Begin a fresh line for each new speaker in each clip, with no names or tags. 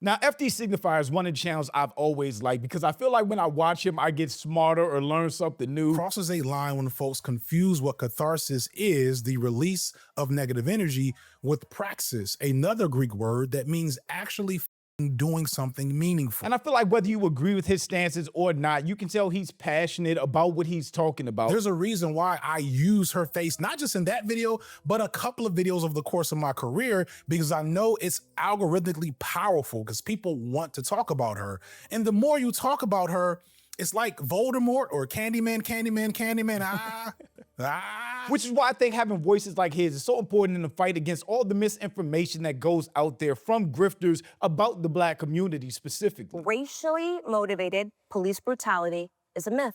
Now, F.D Signifier is one of the channels I've always liked because I feel like when I watch him, I get smarter or learn something new.
Crosses a line when folks confuse what catharsis is, the release of negative energy, with praxis, another Greek word that means actually doing something meaningful.
And I feel like whether you agree with his stances or not, you can tell he's passionate about what he's talking about.
There's a reason why I use her face, not just in that video, but a couple of videos over the course of my career, because I know it's algorithmically powerful because people want to talk about her. And the more you talk about her, it's like Voldemort or Candyman,
Which is why I think having voices like his is so important in the fight against all the misinformation that goes out there from grifters about the Black community specifically.
Racially motivated police brutality is a myth.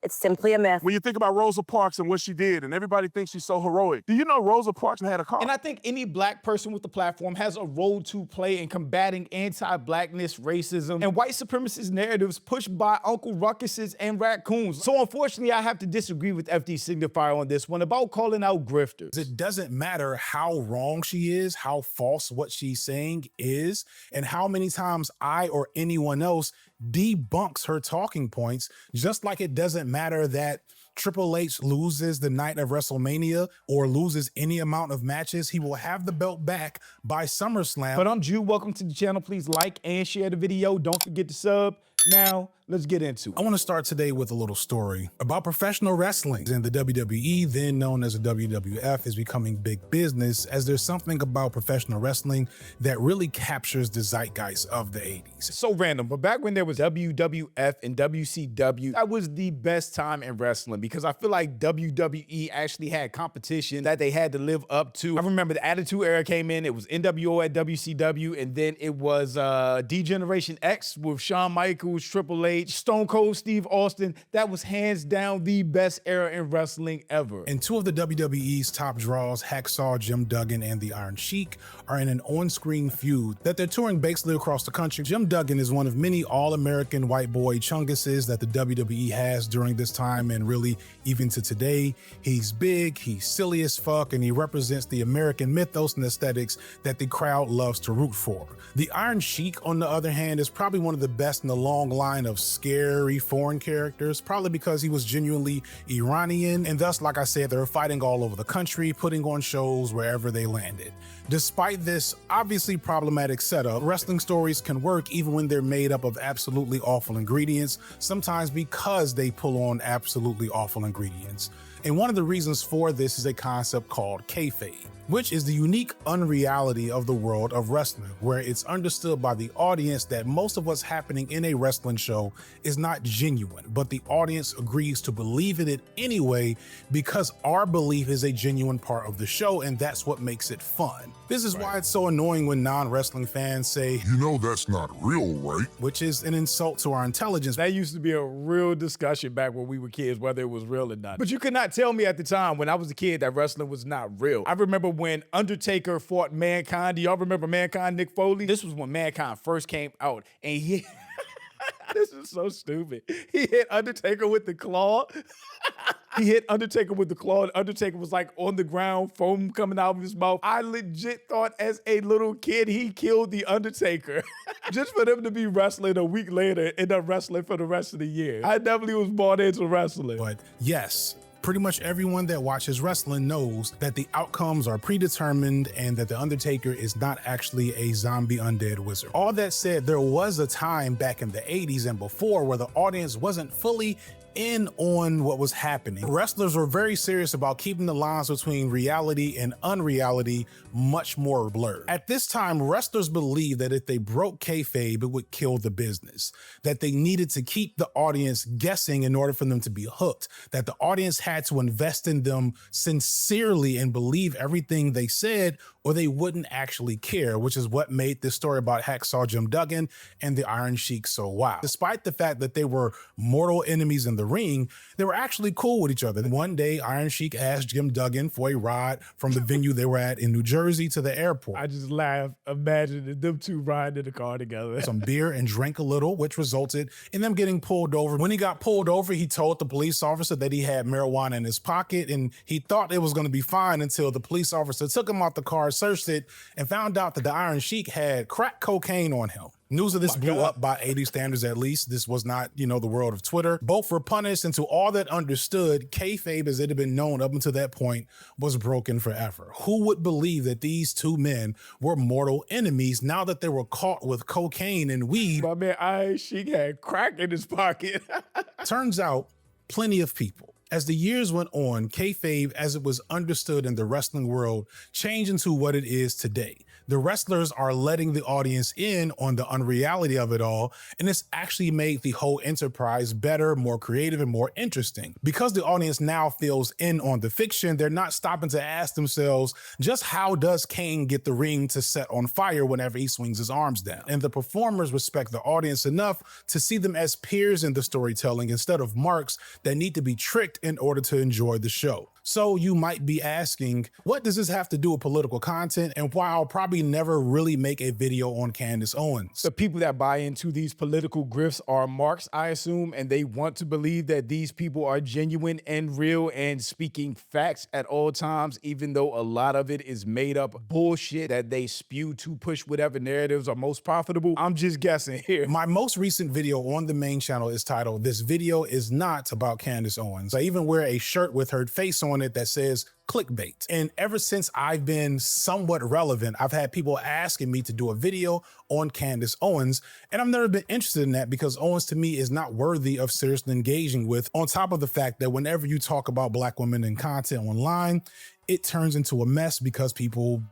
It's simply a myth.
When you think about Rosa Parks and what she did, and everybody thinks she's so heroic, do you know Rosa Parks had a car?
And I think any Black person with the platform has a role to play in combating anti-Blackness, racism, and white supremacist narratives pushed by Uncle Ruckuses and raccoons. So unfortunately, I have to disagree with F.D Signifier on this one about calling out grifters.
It doesn't matter how wrong she is, how false what she's saying is, and how many times I or anyone else debunks her talking points, just like it doesn't matter that Triple H loses the night of WrestleMania or loses any amount of matches, he will have the belt back by SummerSlam.
But I'm Drew, welcome to the channel. Please like and share the video. Don't forget to sub. Now, let's get into it.
I want to start today with a little story about professional wrestling. And the WWE, then known as the WWF, is becoming big business, as there's something about professional wrestling that really captures the zeitgeist of the 80s.
So random, but back when there was WWF and WCW, that was the best time in wrestling because I feel like WWE actually had competition that they had to live up to. I remember the Attitude Era came in, it was NWO at WCW, and then it was D-Generation X with Shawn Michaels, Triple H, Stone Cold Steve Austin. That was hands down the best era in wrestling ever.
And two of the WWE's top draws, Hacksaw Jim Duggan and the Iron Sheik, are in an on-screen feud that they're touring basically across the country. Jim Duggan is one of many all-American white boy chunguses that the WWE has during this time, and really even to today. He's big, he's silly as fuck, and he represents the American mythos and aesthetics that the crowd loves to root for. The Iron Sheik, on the other hand, is probably one of the best in the long line of scary foreign characters, probably because he was genuinely Iranian, and thus, like I said, they were fighting all over the country, putting on shows wherever they landed. Despite this obviously problematic setup, wrestling stories can work even when they're made up of absolutely awful ingredients, sometimes because they pull on absolutely awful ingredients. And one of the reasons for this is a concept called kayfabe, which is the unique unreality of the world of wrestling, where it's understood by the audience that most of what's happening in a wrestling show is not genuine, but the audience agrees to believe in it anyway because our belief is a genuine part of the show, and that's what makes it fun. This is why it's so annoying when non-wrestling fans say,
"You know that's not real, right?"
which is an insult to our intelligence.
That used to be a real discussion back when we were kids, whether it was real or not. But you could not tell me at the time when I was a kid that wrestling was not real. I remember when Undertaker fought Mankind. Do y'all remember Mankind, Nick Foley? This was when Mankind first came out, and he this is so stupid. He hit Undertaker with the claw. He hit Undertaker with the claw, and Undertaker was like on the ground, foam coming out of his mouth. I legit thought as a little kid he killed the Undertaker. Just for them to be wrestling a week later and end up wrestling for the rest of the year. I definitely was bought into wrestling.
But yes, pretty much everyone that watches wrestling knows that the outcomes are predetermined and that The Undertaker is not actually a zombie undead wizard. All that said, there was a time back in the 80s and before where the audience wasn't fully in on what was happening. Wrestlers were very serious about keeping the lines between reality and unreality much more blurred. At this time, wrestlers believed that if they broke kayfabe, it would kill the business, that they needed to keep the audience guessing in order for them to be hooked, that the audience had to invest in them sincerely and believe everything they said, or they wouldn't actually care, which is what made this story about Hacksaw Jim Duggan and the Iron Sheik so wild. Despite the fact that they were mortal enemies in the ring, they were actually cool with each other. One day, Iron Sheik asked Jim Duggan for a ride from the venue they were at in New Jersey to the airport.
I just laugh imagining them two riding in the car together.
Some beer and drank a little, which resulted in them getting pulled over. When he got pulled over, he told the police officer that he had marijuana in his pocket, and he thought it was going to be fine until the police officer took him out the car, searched it and found out that the Iron Sheik had crack cocaine on him. News of this blew up by 80 standards at least. This was not, the world of Twitter. Both were punished, and to all that understood, kayfabe, as it had been known up until that point, was broken forever. Who would believe that these two men were mortal enemies now that they were caught with cocaine and weed?
My man Iron Sheik had crack in his pocket.
Turns out, plenty of people. As the years went on, kayfabe, as it was understood in the wrestling world, changed into what it is today. The wrestlers are letting the audience in on the unreality of it all, and it's actually made the whole enterprise better, more creative, and more interesting. Because the audience now feels in on the fiction, they're not stopping to ask themselves, just how does Kane get the ring to set on fire whenever he swings his arms down? And the performers respect the audience enough to see them as peers in the storytelling instead of marks that need to be tricked in order to enjoy the show. So you might be asking, what does this have to do with political content, and why I'll probably never really make a video on Candace Owens?
The people that buy into these political grifts are marks, I assume, and they want to believe that these people are genuine and real and speaking facts at all times, even though a lot of it is made up bullshit that they spew to push whatever narratives are most profitable. I'm just guessing here.
My most recent video on the main channel is titled, "This video is not about Candace Owens." I even wear a shirt with her face on it that says clickbait. And ever since I've been somewhat relevant, I've had people asking me to do a video on Candace Owens, and I've never been interested in that because Owens to me is not worthy of seriously engaging with, on top of the fact that whenever you talk about Black women in content online, it turns into a mess because people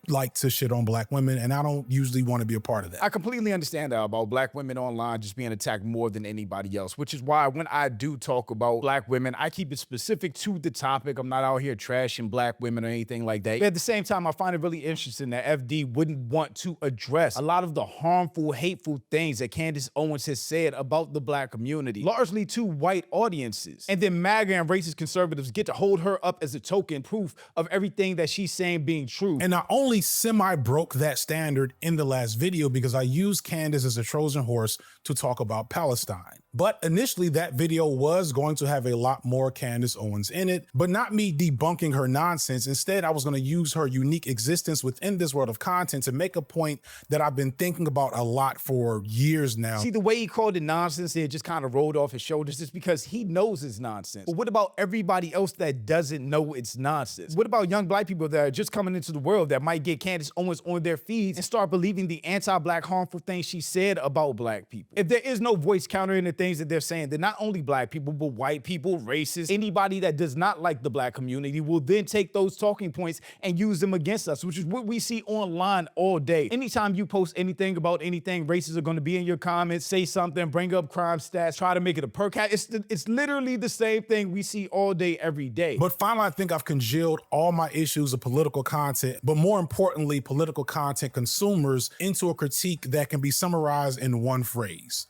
like to shit on Black women, and I don't usually want to be a part of that.
I completely understand that about Black women online just being attacked more than anybody else, which is why when I do talk about Black women, I keep it specific to the topic. I'm not out here trashing Black women or anything like that. But at the same time, I find it really interesting that FD wouldn't want to address a lot of the harmful, hateful things that Candace Owens has said about the Black community, largely to white audiences. And then MAGA and racist conservatives get to hold her up as a token proof of everything that she's saying being true.
And I only semi-broke that standard in the last video because I used Candace as a Trojan horse to talk about Palestine. But initially that video was going to have a lot more Candace Owens in it, but not me debunking her nonsense. Instead, I was going to use her unique existence within this world of content to make a point that I've been thinking about a lot for years now.
See, the way he called it nonsense, it just kind of rolled off his shoulders just because he knows it's nonsense. But what about everybody else that doesn't know it's nonsense? What about young Black people that are just coming into the world that might get Candace Owens on their feeds and start believing the anti-Black harmful things she said about Black people? If there is no voice countering the things that they're saying, then not only Black people, but white people, racists, anybody that does not like the Black community will then take those talking points and use them against us, which is what we see online all day. Anytime you post anything about anything, racists are going to be in your comments, say something, bring up crime stats, try to make it a per capita. It's literally the same thing we see all day, every day.
But finally, I think I've congealed all my issues of political content, but more importantly, political content consumers, into a critique that can be summarized in one phrase.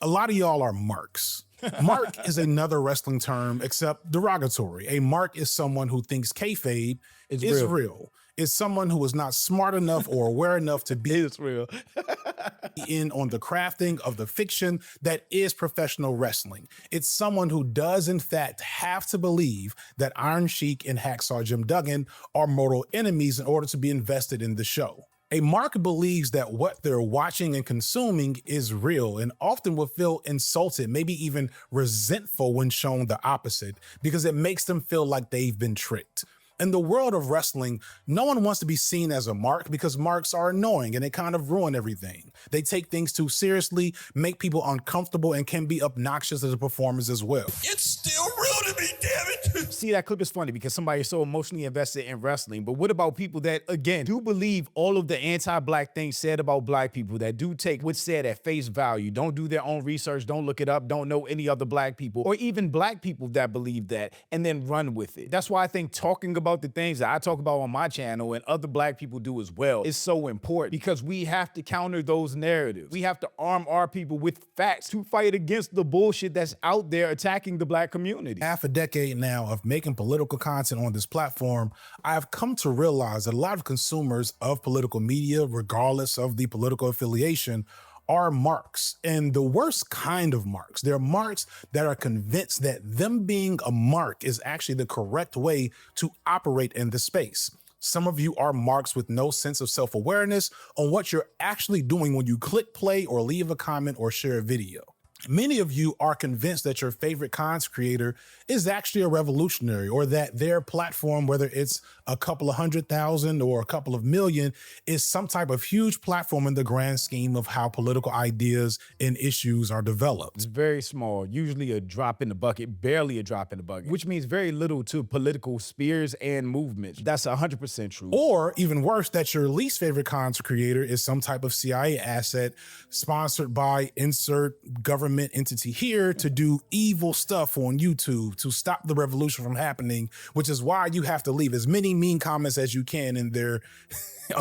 A lot of y'all are marks. Mark is another wrestling term, except derogatory. A mark is someone who thinks kayfabe is real. It's someone who is not smart enough or aware enough to be
real.
in on the crafting of the fiction that is professional wrestling. It's someone who does, in fact, have to believe that Iron Sheik and Hacksaw Jim Duggan are mortal enemies in order to be invested in the show. A mark believes that what they're watching and consuming is real and often will feel insulted, maybe even resentful when shown the opposite, because it makes them feel like they've been tricked. In the world of wrestling, no one wants to be seen as a mark because marks are annoying and they kind of ruin everything. They take things too seriously, make people uncomfortable, and can be obnoxious as a performers as well.
It's still real to me, damn it!
See, that clip is funny because somebody is so emotionally invested in wrestling, but what about people that, again, do believe all of the anti-Black things said about Black people, that do take what's said at face value, don't do their own research, don't look it up, don't know any other Black people, or even Black people that believe that, and then run with it. That's why I think talking about the things that I talk about on my channel and other Black people do as well is so important, because we have to counter those narratives. We have to arm our people with facts to fight against the bullshit that's out there attacking the Black community.
Half a decade now of making political content on this platform, I've come to realize that a lot of consumers of political media, regardless of the political affiliation, are marks, and the worst kind of marks. They're marks that are convinced that them being a mark is actually the correct way to operate in the space. Some of you are marks with no sense of self-awareness on what you're actually doing when you click play or leave a comment or share a video. Many of you are convinced that your favorite content creator is actually a revolutionary, or that their platform, whether it's a couple of 100,000 or a couple of million, is some type of huge platform in the grand scheme of how political ideas and issues are developed.
It's very small, usually a drop in the bucket, barely a drop in the bucket, which means very little to political spheres and movements. That's 100% true.
Or even worse, that your least favorite content creator is some type of CIA asset sponsored by insert government entity here to do evil stuff on YouTube to stop the revolution from happening, which is why you have to leave as many mean comments as you can in their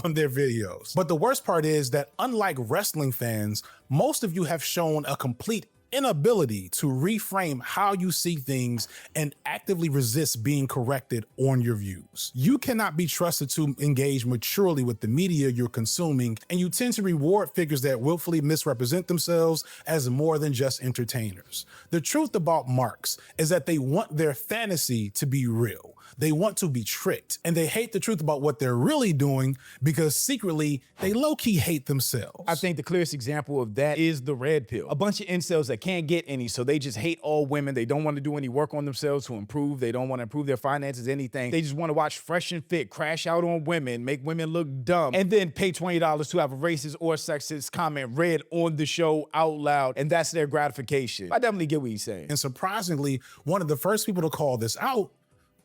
on their videos. But the worst part is that unlike wrestling fans, most of you have shown a complete inability to reframe how you see things and actively resist being corrected on your views. You cannot be trusted to engage maturely with the media you're consuming, and you tend to reward figures that willfully misrepresent themselves as more than just entertainers. The truth about marks is that they want their fantasy to be real. They want to be tricked, and they hate the truth about what they're really doing because secretly they low-key hate themselves.
I think the clearest example of that is the red pill. A bunch of incels that can't get any, so they just hate all women. They don't want to do any work on themselves to improve. They don't want to improve their finances, anything. They just want to watch Fresh and Fit crash out on women, make women look dumb, and then pay $20 to have a racist or sexist comment read on the show out loud, and that's their gratification. I definitely get what he's saying.
And surprisingly, one of the first people to call this out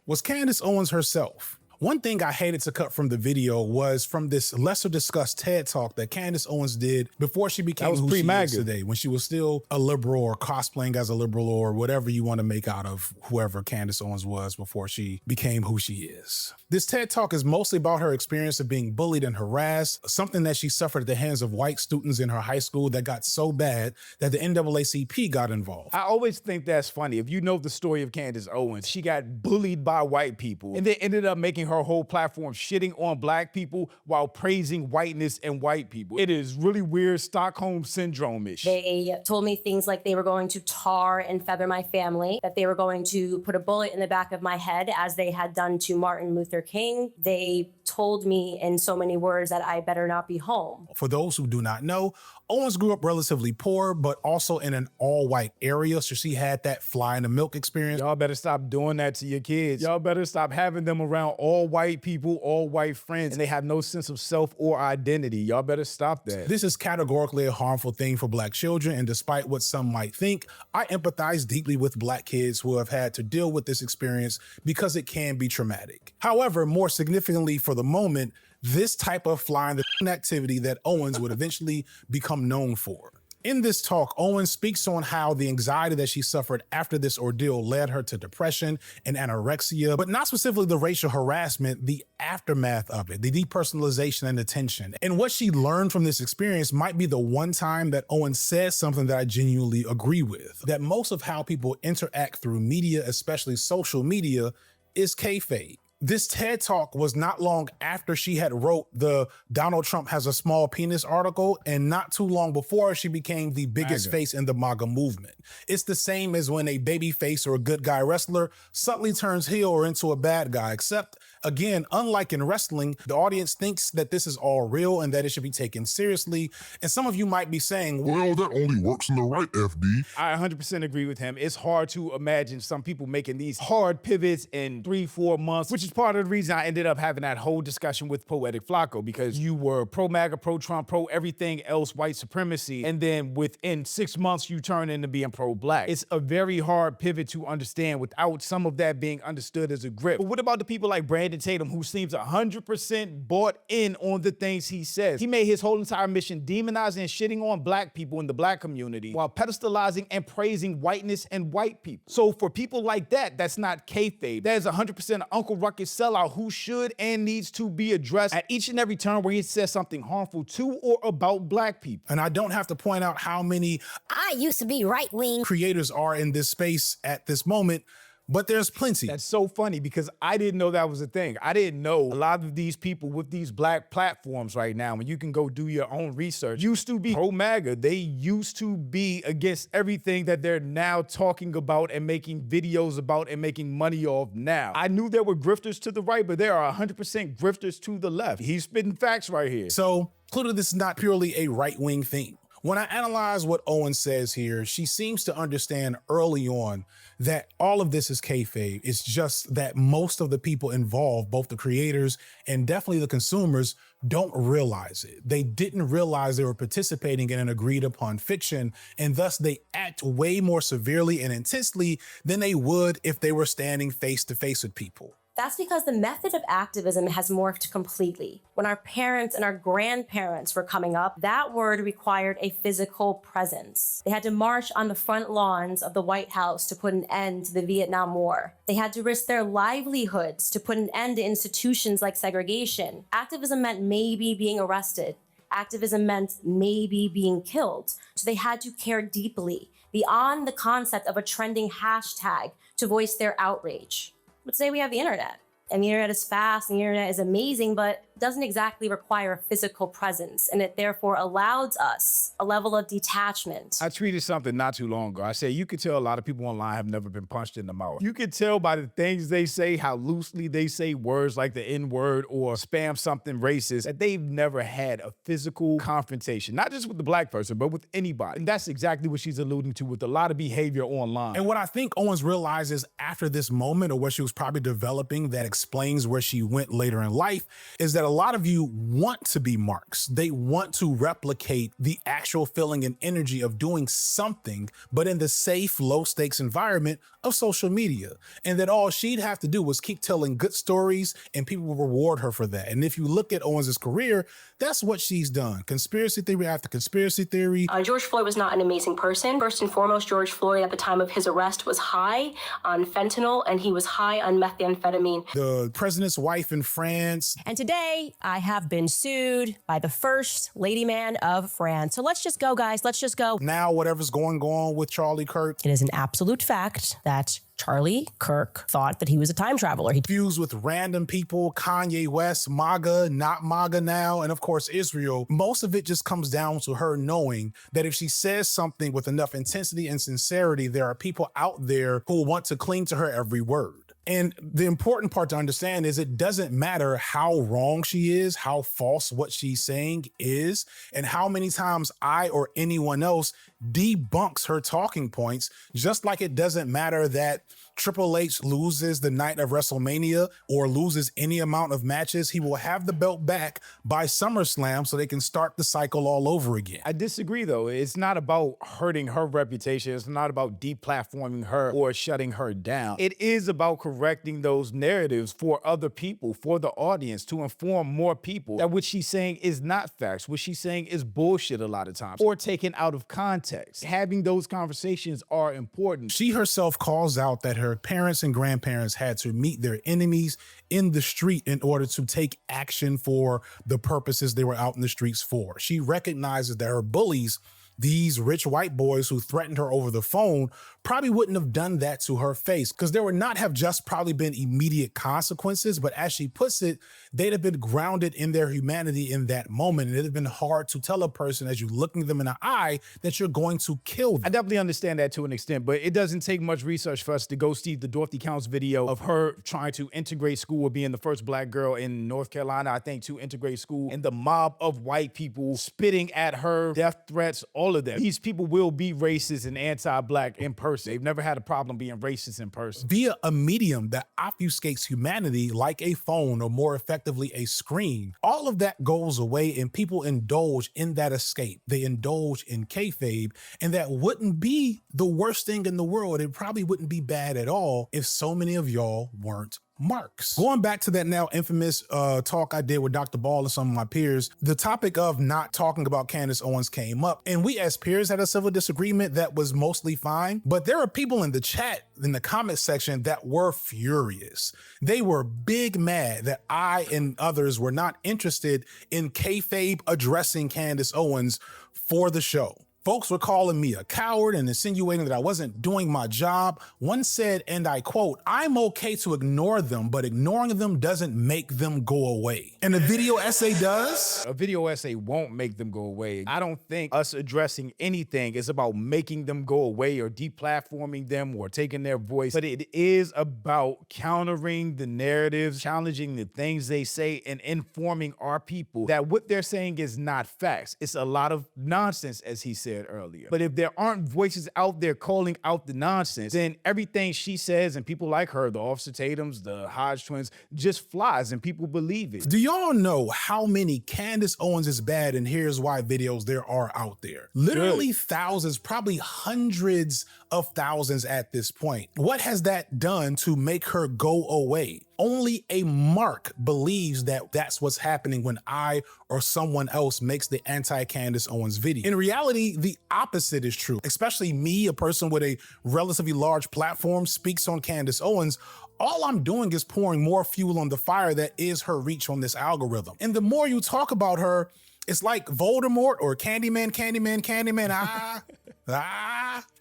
was Candace Owens herself. One thing I hated to cut from the video was from this lesser discussed TED Talk that Candace Owens did before she became who she is today, when she was still a liberal or cosplaying as a liberal or whatever you want to make out of whoever Candace Owens was before she became who she is. This TED Talk is mostly about her experience of being bullied and harassed, something that she suffered at the hands of white students in her high school that got so bad that the NAACP got involved.
I always think that's funny. If you know the story of Candace Owens, she got bullied by white people and then ended up making her whole platform shitting on black people while praising whiteness and white people. It is really weird Stockholm syndrome-ish.
They told me things like they were going to tar and feather my family, that they were going to put a bullet in the back of my head as they had done to Martin Luther King. They told me in so many words that I better not be home.
For those who do not know, Owens grew up relatively poor, but also in an all-white area, so she had that fly in the milk experience.
Y'all better stop doing that to your kids. Y'all better stop having them around all white people, all white friends, and they have no sense of self or identity. Y'all better stop that.
This is categorically a harmful thing for black children, and despite what some might think, I empathize deeply with black kids who have had to deal with this experience because it can be traumatic. However, more significantly for the moment, this type of flying the activity that Owens would eventually become known for. In this talk, Owens speaks on how the anxiety that she suffered after this ordeal led her to depression and anorexia, but not specifically the racial harassment, the aftermath of it, the depersonalization and attention. And what she learned from this experience might be the one time that Owens says something that I genuinely agree with, that most of how people interact through media, especially social media, is kayfabe. This TED Talk was not long after she had wrote the Donald Trump has a small penis article, and not too long before she became the biggest face in the MAGA movement. It's the same as when a baby face or a good guy wrestler suddenly turns heel or into a bad guy, except again, unlike in wrestling, the audience thinks that this is all real and that it should be taken seriously. And some of you might be saying,
well, that only works in the right, FD.
I 100% agree with him. It's hard to imagine some people making these hard pivots in 3-4 months, which is part of the reason I ended up having that whole discussion with Poetic Flacco, because you were pro-MAGA, pro-Trump, pro-everything else white supremacy, and then within 6 months you turn into being pro-black. It's a very hard pivot to understand without some of that being understood as a grip. But what about the people like Brandon Tatum, who seems 100% bought in on the things he says? He made his whole entire mission demonizing and shitting on black people in the black community while pedestalizing and praising whiteness and white people. So for people like that, that's not kayfabe. That is 100% Uncle Ruckus sellout who should and needs to be addressed at each and every turn where he says something harmful to or about black people.
And I don't have to point out how many
I used to be right-wing
creators are in this space at this moment, but there's plenty.
That's so funny because I didn't know that was a thing. I didn't know a lot of these people with these black platforms right now, and you can go do your own research, used to be pro-MAGA. They used to be against everything that they're now talking about and making videos about and making money off now. I knew there were grifters to the right, but there are 100% grifters to the left. He's spitting facts right here.
So clearly this is not purely a right-wing theme. When I analyze what Owens says here, she seems to understand early on that all of this is kayfabe. It's just that most of the people involved, both the creators and definitely the consumers, don't realize it. They didn't realize they were participating in an agreed upon fiction, and thus they act way more severely and intensely than they would if they were standing face to face with people.
That's because the method of activism has morphed completely. When our parents and our grandparents were coming up, that word required a physical presence. They had to march on the front lawns of the White House to put an end to the Vietnam War. They had to risk their livelihoods to put an end to institutions like segregation. Activism meant maybe being arrested. Activism meant maybe being killed. So they had to care deeply, beyond the concept of a trending hashtag, to voice their outrage. But today we have the internet, and the internet is fast and the internet is amazing, but doesn't exactly require a physical presence, and it therefore allows us a level of detachment.
I tweeted something not too long ago. I said, you could tell a lot of people online have never been punched in the mouth. You could tell by the things they say, how loosely they say words like the N-word or spam something racist, that they've never had a physical confrontation, not just with the black person, but with anybody. And that's exactly what she's alluding to with a lot of behavior online.
And what I think Owens realizes after this moment, or what she was probably developing that explains where she went later in life, is that a lot of you want to be marks. They want to replicate the actual feeling and energy of doing something, but in the safe, low stakes environment of social media. And that all she'd have to do was keep telling good stories and people will reward her for that. And if you look at Owens' career, that's what she's done. Conspiracy theory after conspiracy theory.
George Floyd was not an amazing person. First and foremost, George Floyd at the time of his arrest was high on fentanyl and he was high on methamphetamine.
The president's wife in France.
And today I have been sued by the first lady man of France. So let's just go, guys. Let's just go.
Now whatever's going on with Charlie Kirk.
It is an absolute fact that Charlie Kirk thought that he was a time traveler. He
fused with random people, Kanye West, MAGA, not MAGA now, and of course Israel. Most of it just comes down to her knowing that if she says something with enough intensity and sincerity, there are people out there who want to cling to her every word. And the important part to understand is it doesn't matter how wrong she is, how false what she's saying is, and how many times I or anyone else debunks her talking points, just like it doesn't matter that Triple H loses the night of WrestleMania or loses any amount of matches. He will have the belt back by SummerSlam so they can start the cycle all over again.
I disagree, though. It's not about hurting her reputation. It's not about deplatforming her or shutting her down. It is about correcting those narratives for other people, for the audience, to inform more people that what she's saying is not facts. What she's saying is bullshit a lot of times or taken out of context. Having those conversations are important.
She herself calls out that her parents and grandparents had to meet their enemies in the street in order to take action for the purposes they were out in the streets for. She recognizes that her bullies, these rich white boys who threatened her over the phone, probably wouldn't have done that to her face because there would not have just probably been immediate consequences, but as she puts it, they'd have been grounded in their humanity in that moment. And it'd have been hard to tell a person as you're looking them in the eye that you're going to kill them.
I definitely understand that to an extent, but it doesn't take much research for us to go see the Dorothy Counts video of her trying to integrate school, being the first black girl in North Carolina, I think, to integrate school, and the mob of white people spitting at her, death threats, all of that. These people will be racist and anti-black in person. They've never had a problem being racist in person.
Via a medium that obfuscates humanity like a phone or more effectively a screen, all of that goes away and people indulge in that escape. They indulge in kayfabe, and that wouldn't be the worst thing in the world. It probably wouldn't be bad at all if so many of y'all weren't marks. Going back to that now infamous talk I did with Dr. Ball and some of my peers, the topic of not talking about Candace Owens came up, and we as peers had a civil disagreement that was mostly fine, but there are people in the chat, in the comment section, that were furious. They were big mad that I and others were not interested in kayfabe addressing Candace Owens for the show. Folks were calling me a coward and insinuating that I wasn't doing my job. One said, and I quote, "I'm okay to ignore them, but ignoring them doesn't make them go away." And a video essay does?
A video essay won't make them go away. I don't think us addressing anything is about making them go away or deplatforming them or taking their voice, but it is about countering the narratives, challenging the things they say, and informing our people that what they're saying is not facts. It's a lot of nonsense, as he said earlier. But if there aren't voices out there calling out the nonsense, then everything she says and people like her, the Officer Tatums, the Hodge twins, just flies and people believe it.
Do y'all know how many Candace Owens is bad and here's why videos there are out there? Literally thousands, probably hundreds of thousands at this point. What has that done to make her go away? Only a mark believes that that's what's happening when I or someone else makes the anti-Candace Owens video. In reality, the opposite is true. Especially me, a person with a relatively large platform, speaks on Candace Owens. All I'm doing is pouring more fuel on the fire that is her reach on this algorithm. And the more you talk about her, it's like Voldemort or Candyman,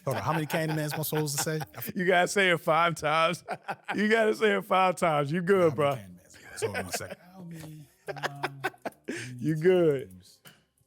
Hold on, how many Candymans am I supposed to say?
You gotta say it 5 times. You gotta say it 5 times. You good, bro.
Hold on a second.
You good.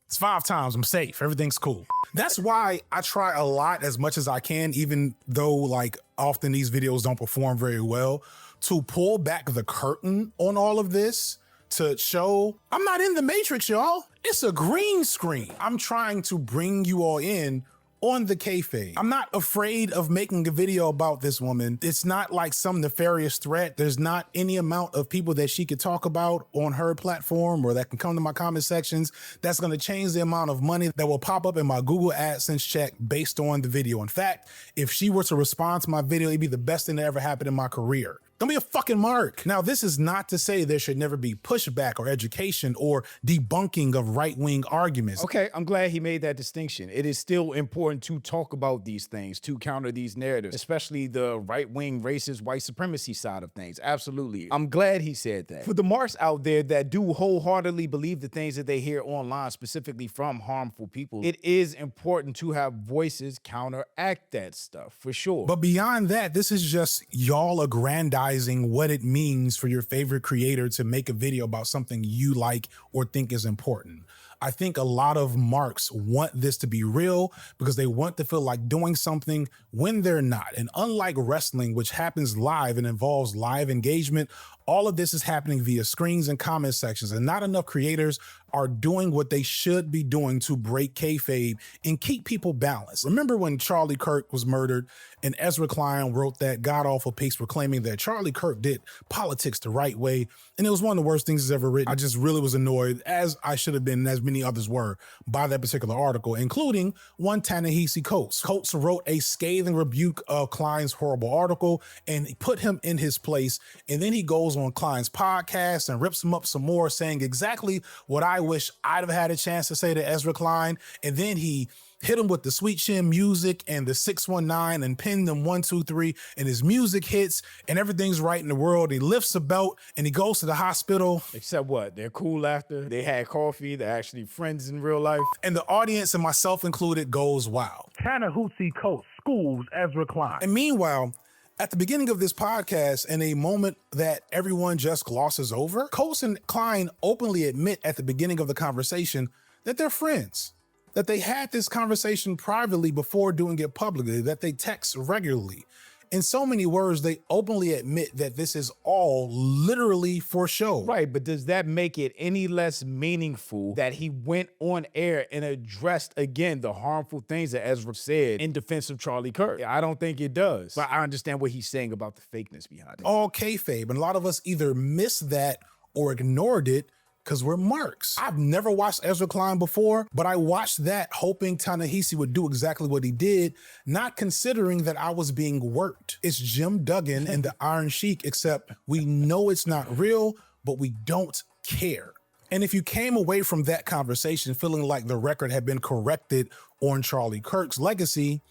It's 5 times, I'm safe, everything's cool. That's why I try a lot as much as I can, even though like often these videos don't perform very well, to pull back the curtain on all of this, to show I'm not in the Matrix, y'all. It's a green screen. I'm trying to bring you all in on the kayfabe. I'm not afraid of making a video about this woman. It's not like some nefarious threat. There's not any amount of people that she could talk about on her platform or that can come to my comment sections that's gonna change the amount of money that will pop up in my Google AdSense check based on the video. In fact, if she were to respond to my video, it'd be the best thing that ever happened in my career. Don't be a fucking mark. Now, this is not to say there should never be pushback or education or debunking of right-wing arguments.
Okay, I'm glad he made that distinction. It is still important to talk about these things, to counter these narratives, especially the right-wing racist white supremacy side of things. Absolutely. I'm glad he said that. For the marks out there that do wholeheartedly believe the things that they hear online, specifically from harmful people, it is important to have voices counteract that stuff, for sure.
But beyond that, this is just y'all aggrandizing what it means for your favorite creator to make a video about something you like or think is important. I think a lot of marks want this to be real because they want to feel like doing something when they're not. And unlike wrestling, which happens live and involves live engagement, all of this is happening via screens and comment sections, and not enough creators are doing what they should be doing to break kayfabe and keep people balanced. Remember when Charlie Kirk was murdered and Ezra Klein wrote that god-awful piece proclaiming that Charlie Kirk did politics the right way, and it was one of the worst things he's ever written. I just really was annoyed, as I should have been, and as many others were, by that particular article, including one Ta-Nehisi Coates. Coates wrote a scathing rebuke of Klein's horrible article and put him in his place, and then he goes on Klein's podcast and rips him up some more, saying exactly what I wish I'd have had a chance to say to Ezra Klein. And then he hit him with the Sweet Chin music and the 619 and pinned them 1, 2, 3, and his music hits and everything's right in the world. He lifts a belt and he goes to the hospital.
Except what? They're cool after. They had coffee. They're actually friends in real life.
And the audience, and myself included, goes wild.
Ta-Nehisi Coates schools Ezra Klein.
And meanwhile, at the beginning of this podcast, in a moment that everyone just glosses over, Coates and Klein openly admit at the beginning of the conversation that they're friends, that they had this conversation privately before doing it publicly, that they text regularly. In so many words, they openly admit that this is all literally for show.
Right, but does that make it any less meaningful that he went on air and addressed again the harmful things that Ezra said in defense of Charlie Kirk? I don't think it does. But I understand what he's saying about the fakeness behind it.
All kayfabe, and a lot of us either missed that or ignored it because we're marks. I've never watched Ezra Klein before, but I watched that hoping Ta-Nehisi would do exactly what he did, not considering that I was being worked. It's Jim Duggan and the Iron Sheik, except we know it's not real, but we don't care. And if you came away from that conversation feeling like the record had been corrected on Charlie Kirk's legacy,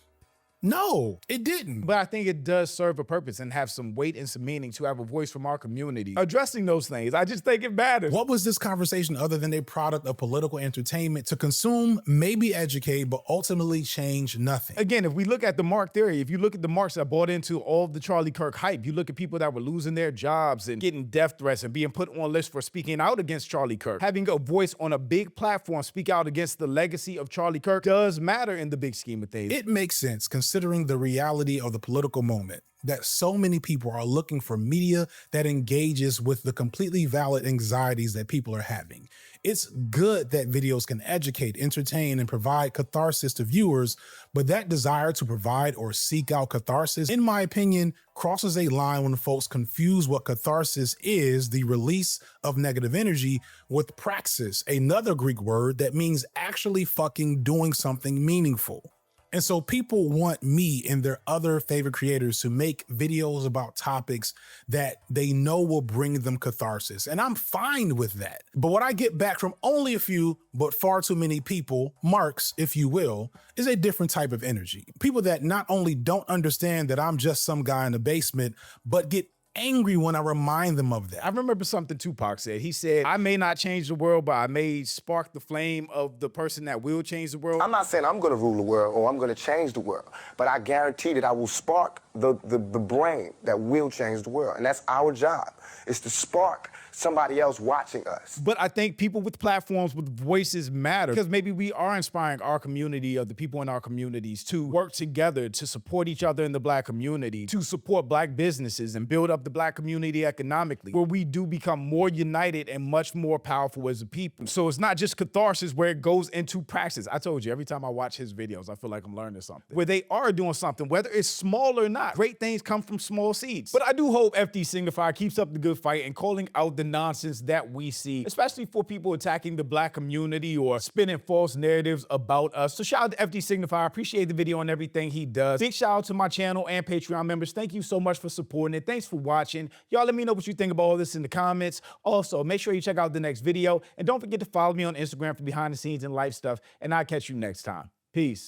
No, it didn't.
But I think it does serve a purpose and have some weight and some meaning to have a voice from our community addressing those things. I just think it matters.
What was this conversation other than a product of political entertainment to consume, maybe educate, but ultimately change nothing?
Again, if we look at the Mark theory, if you look at the Marks that bought into all of the Charlie Kirk hype, you look at people that were losing their jobs and getting death threats and being put on lists for speaking out against Charlie Kirk. Having a voice on a big platform speak out against the legacy of Charlie Kirk does matter in the big scheme of things.
It makes sense considering the reality of the political moment that so many people are looking for media that engages with the completely valid anxieties that people are having. It's good that videos can educate, entertain, and provide catharsis to viewers, but that desire to provide or seek out catharsis, in my opinion, crosses a line when folks confuse what catharsis is, the release of negative energy, with praxis, another Greek word that means actually fucking doing something meaningful. And so people want me and their other favorite creators to make videos about topics that they know will bring them catharsis. And I'm fine with that. But what I get back from only a few, but far too many people, marks, if you will, is a different type of energy. People that not only don't understand that I'm just some guy in the basement, but get angry when I remind them of that.
I remember something Tupac said. He said, I may not change the world, but I may spark the flame of the person that will change the world.
I'm not saying I'm going to rule the world or I'm going to change the world, but I guarantee that I will spark the brain that will change the world. And that's our job, is to spark somebody else watching us.
But I think people with platforms, with voices matter, because maybe we are inspiring our community, or the people in our communities, to work together to support each other in the Black community, to support Black businesses and build up the Black community economically, where we do become more united and much more powerful as a people. So it's not just catharsis where it goes into praxis. I told you, every time I watch his videos, I feel like I'm learning something. Where they are doing something, whether it's small or not. Great things come from small seeds. But I do hope F.D Signifier keeps up the good fight and calling out the nonsense that we see, especially for people attacking the Black community or spinning false narratives about us. So shout out to F.D Signifier. Appreciate the video and everything he does. Big shout out to my channel and Patreon members. Thank you so much for supporting it. Thanks for watching. Y'all let me know what you think about all this in the comments. Also, make sure you check out the next video, and don't forget to follow me on Instagram for behind the scenes and life stuff, and I'll catch you next time. Peace.